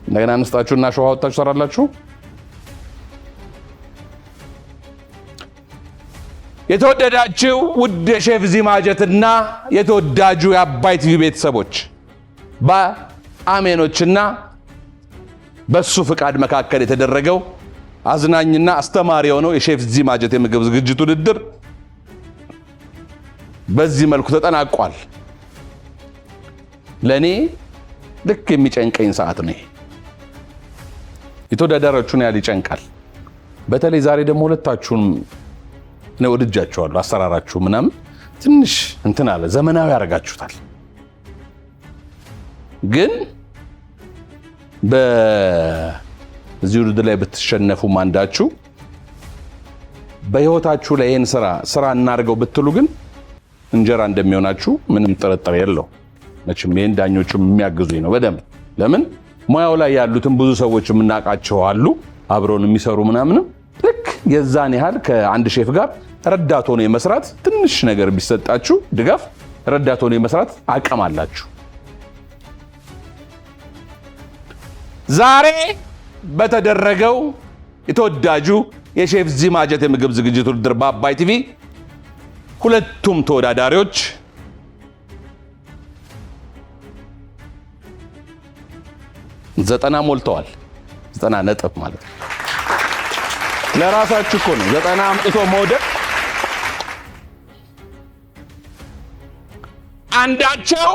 እንደገና አንስታችሁና እሾህ አወጣችሁ ሰራላችሁ። የተወደዳችሁ ውድ የሼፍ ዚማጀትና የተወዳጁ የአባይ ቲቪ ቤተሰቦች በአሜኖችና በሱ ፍቃድ መካከል የተደረገው አዝናኝና አስተማሪ የሆነው የሼፍ ዚማጀት የምግብ ዝግጅት ውድድር በዚህ መልኩ ተጠናቋል። ለኔ ልክ የሚጨንቀኝ ሰዓት ነው። የተወዳዳሪዎቹን ያህል ይጨንቃል። በተለይ ዛሬ ደግሞ ሁለታችሁን ነው ወድጃችኋለሁ። አሰራራችሁ ምናምን ትንሽ እንትን አለ፣ ዘመናዊ ያደርጋችሁታል። ግን በዚህ ውድድር ላይ ብትሸነፉ አንዳችሁ በህይወታችሁ ላይ ይሄን ስራ እናድርገው ብትሉ ግን እንጀራ እንደሚሆናችሁ ምንም ጥርጥር የለው። መቼም ይሄን ዳኞቹ የሚያግዙኝ ነው በደንብ። ለምን ሙያው ላይ ያሉትን ብዙ ሰዎች የምናውቃቸው አሉ አብረውን የሚሰሩ ምናምንም። ልክ የዛን ያህል ከአንድ ሼፍ ጋር ረዳት ሆኖ የመስራት ትንሽ ነገር ቢሰጣችሁ ድጋፍ ረዳት ሆኖ የመስራት አቅም አላችሁ። ዛሬ በተደረገው የተወዳጁ የሼፍ ዚማጀት የምግብ ዝግጅት ውድድር በአባይ ቲቪ ሁለቱም ተወዳዳሪዎች 90 ሞልተዋል። 90 ነጥብ ማለት ነው። ለራሳችሁ እኮ ነው 90 አምጥቶ መውደቅ። አንዳቸው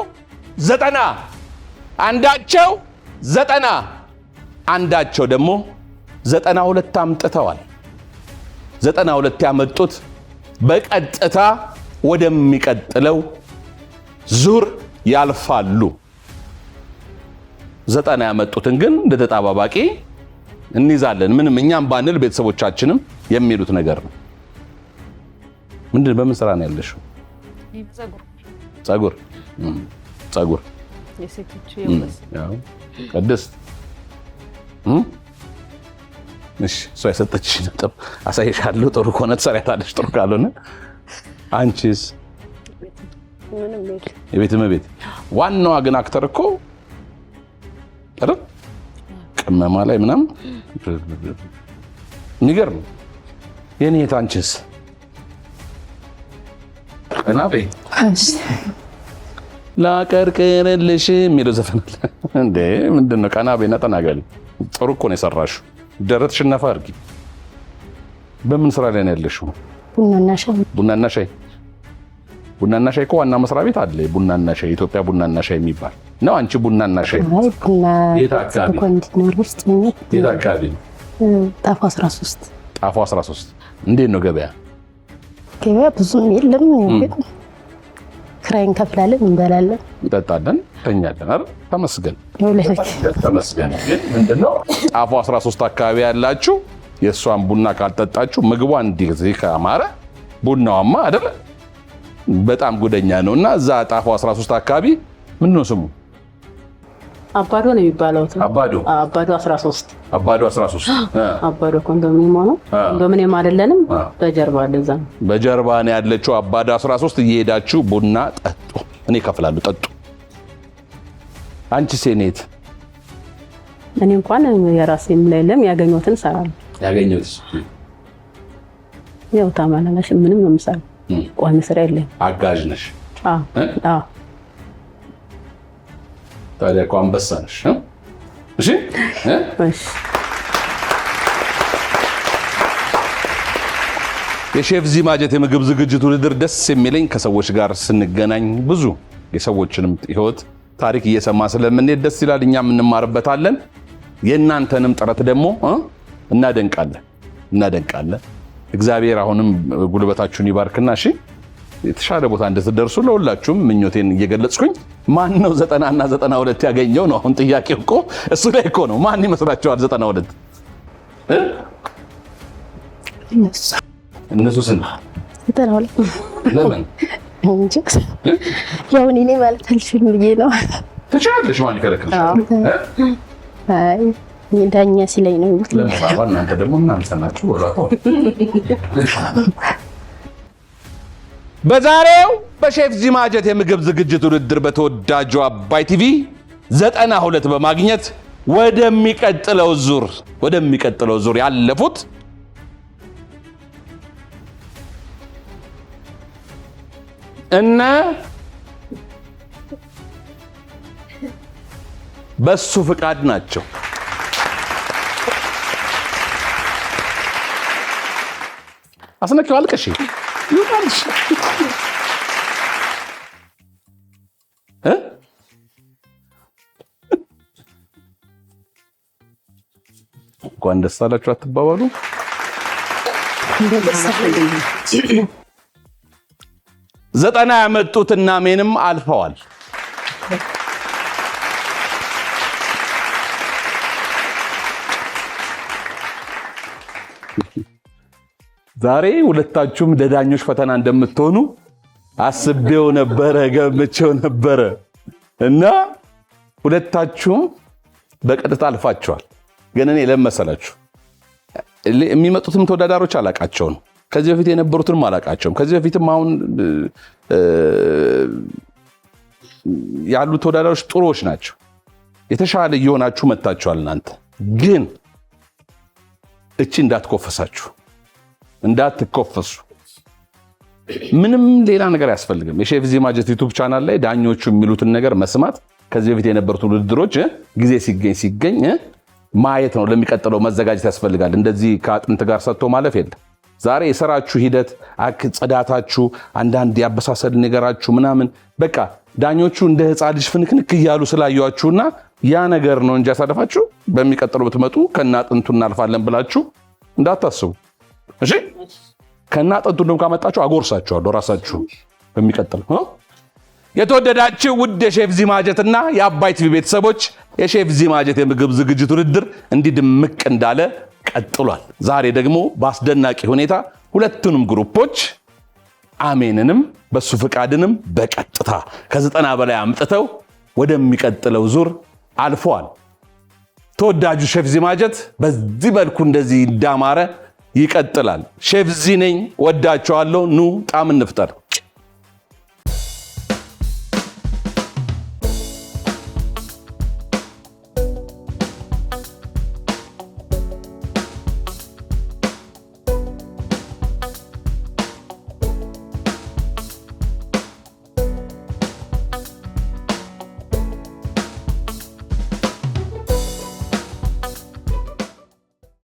90 አንዳቸው 90 አንዳቸው ደግሞ 92 አምጥተዋል። 92 ያመጡት በቀጥታ ወደሚቀጥለው ዙር ያልፋሉ። 90 ያመጡትን ግን እንደ ተጣባባቂ እንይዛለን። ምንም እኛም ባንል ቤተሰቦቻችንም የሚሉት ነገር ነው። ምንድን በምን ስራ ነው ያለሽው? ጸጉር ጸጉር
የሴቶች
ቅድስት እሺ፣ እሷ የሰጠችሽ ነጥብ አሳይሻለሁ። ጥሩ ከሆነ ትሰሪያታለሽ፣ ጥሩ ካልሆነ አንቺስ? የቤት እመቤት። ዋናዋ ግን አክተር እኮ አይደል? ቅመማ ላይ ምናምን የሚገርም የኔ የት? አንቺስ? እናቤ ላቀርቅርልሽ የሚለው ዘፈን አለ እንዴ? ምንድን ነው? ቀና በይና ተናገሪ። ጥሩ እኮ ነው የሰራሽው። ደረትሽን ነፋ አድርጊ። በምን ስራ ላይ ነው ያለሽው?
ቡናና ሻይ።
ቡናና ሻይ። ቡናና ሻይ እኮ ዋና መስሪያ ቤት አለ። ቡናና ሻይ፣ ኢትዮጵያ ቡናና ሻይ የሚባል ነው። አንቺ ቡናና ሻይ
ቡና
የት አካባቢ?
ኮንቲነር ውስጥ ነው።
የት አካባቢ?
ጣፎ 13።
ጣፎ 13። እንዴት ነው ገበያ?
ገበያ ብዙም የለም፣ ግን ክራይ እንከፍላለን፣ እንበላለን፣
እንጠጣለን፣ ተኛለን። አይደል? ተመስገን ተመስገን። ግን ምንድነው ጣፎ 13 አካባቢ ያላችሁ የእሷን ቡና ካልጠጣችሁ ምግቧ እንዲህ ካማረ ቡናዋማ አይደለ በጣም ጉደኛ ነው። እና እዛ ጣፎ 13 አካባቢ ምንድነው ስሙ?
አባዶ ነው የሚባለው።
አባዶ
13
አባዶ 13
አባዶ ኮንዶሚኒየም ነው። ኮንዶሚኒየም አይደለንም፣ በጀርባ እንደዛ ነው።
በጀርባ ነው ያለችው አባዶ 13። እየሄዳችሁ ቡና ጠጡ። እኔ እከፍላለሁ፣ ጠጡ። አንቺ ሴኔት?
እኔ እንኳን የራሴ ላይ የለም፣ ያገኘሁትን እሰራለሁ።
ያገኘሁት
ያው ታማናለሽ፣ ምንም ነው የምሰራው። ቋሚ ስራ የለም።
አጋዥ ነሽ?
አዎ።
ታዲያ እኮ አንበሳ ነሽ። እሺ
እሺ።
የሼፍ ዚ ማጀት የምግብ ዝግጅት ውድድር ደስ የሚለኝ ከሰዎች ጋር ስንገናኝ ብዙ የሰዎችንም ህይወት ታሪክ እየሰማ ስለምንሄድ ደስ ይላል። እኛም እንማርበታለን። የእናንተንም ጥረት ደግሞ እናደንቃለን። እግዚአብሔር አሁንም ጉልበታችሁን ይባርክና እሺ የተሻለ ቦታ እንድትደርሱ ለሁላችሁም ምኞቴን እየገለጽኩኝ፣ ማን ነው 90 እና 92 ያገኘው ነው አሁን ጥያቄው እኮ እሱ ላይ እኮ ነው። ማን ይመስላችኋል 92? እነሱ ስንት?
92።
ለምን?
ያው እኔ ማለት አልችልም ብዬ ነው።
ትችላለሽ። ማን ይከለክልሽ?
አይ ዳኛ ሲለኝ ነው ይሉት።
ለማባባ እናንተ ደግሞ እናንተ ናችሁ ወላቶ። በዛሬው በሼፍ ዚ ማጀት የምግብ ዝግጅት ውድድር በተወዳጁ አባይ ቲቪ 92 በማግኘት ወደሚቀጥለው ዙር ያለፉት እነ በሱ ፍቃድ ናቸው። አስነኪው አልቀሽ ይውጣልሽ እንኳን ደስ አላችሁ አትባባሉ? ዘጠና ያመጡትና ሜንም አልፈዋል። ዛሬ ሁለታችሁም ለዳኞች ፈተና እንደምትሆኑ አስቤው ነበረ፣ ገምቼው ነበረ እና ሁለታችሁም በቀጥታ አልፋችኋል። ግን እኔ ለመሰላችሁ የሚመጡትም ተወዳዳሪዎች አላቃቸውም፣ ከዚህ በፊት የነበሩትንም አላቃቸውም። ከዚህ በፊትም አሁን ያሉት ተወዳዳሪዎች ጥሩዎች ናቸው። የተሻለ እየሆናችሁ መጣችኋል። እናንተ ግን እቺ እንዳትኮፈሱ ምንም ሌላ ነገር አያስፈልግም። የሼፍ ዚ ማጀት ዩቲዩብ ቻናል ላይ ዳኞቹ የሚሉትን ነገር መስማት ከዚህ በፊት የነበሩት ውድድሮች ጊዜ ሲገኝ ማየት ነው። ለሚቀጥለው መዘጋጀት ያስፈልጋል። እንደዚህ ከአጥንት ጋር ሰጥቶ ማለፍ የለም። ዛሬ የሰራችሁ ሂደት ጽዳታችሁ፣ አንዳንድ ያበሳሰል ነገራችሁ ምናምን በቃ ዳኞቹ እንደ ሕፃን ልጅ ፍንክንክ እያሉ ስላዩአችሁና ያ ነገር ነው እንጂ ያሳለፋችሁ በሚቀጥለው ብትመጡ ከናጥንቱ እናልፋለን ብላችሁ እንዳታስቡ። እሺ ከናጥንቱ እንደም ካመጣችሁ አጎርሳችኋለሁ ራሳችሁ በሚቀጥለው። የተወደዳችሁ ውድ የሼፍ ዚማጀትና የአባይ ቲቪ ቤተሰቦች የሼፍ ዚማጀት የምግብ ዝግጅት ውድድር እንዲህ ድምቅ እንዳለ ቀጥሏል። ዛሬ ደግሞ በአስደናቂ ሁኔታ ሁለቱንም ግሩፖች አሜንንም በሱ ፍቃድንም በቀጥታ ከ90 በላይ አምጥተው ወደሚቀጥለው ዙር አልፈዋል። ተወዳጁ ሼፍ ዚማጀት በዚህ መልኩ እንደዚህ እንዳማረ ይቀጥላል። ሼፍ ዚ ነኝ፣ ወዳችኋለሁ። ኑ ጣም እንፍጠር።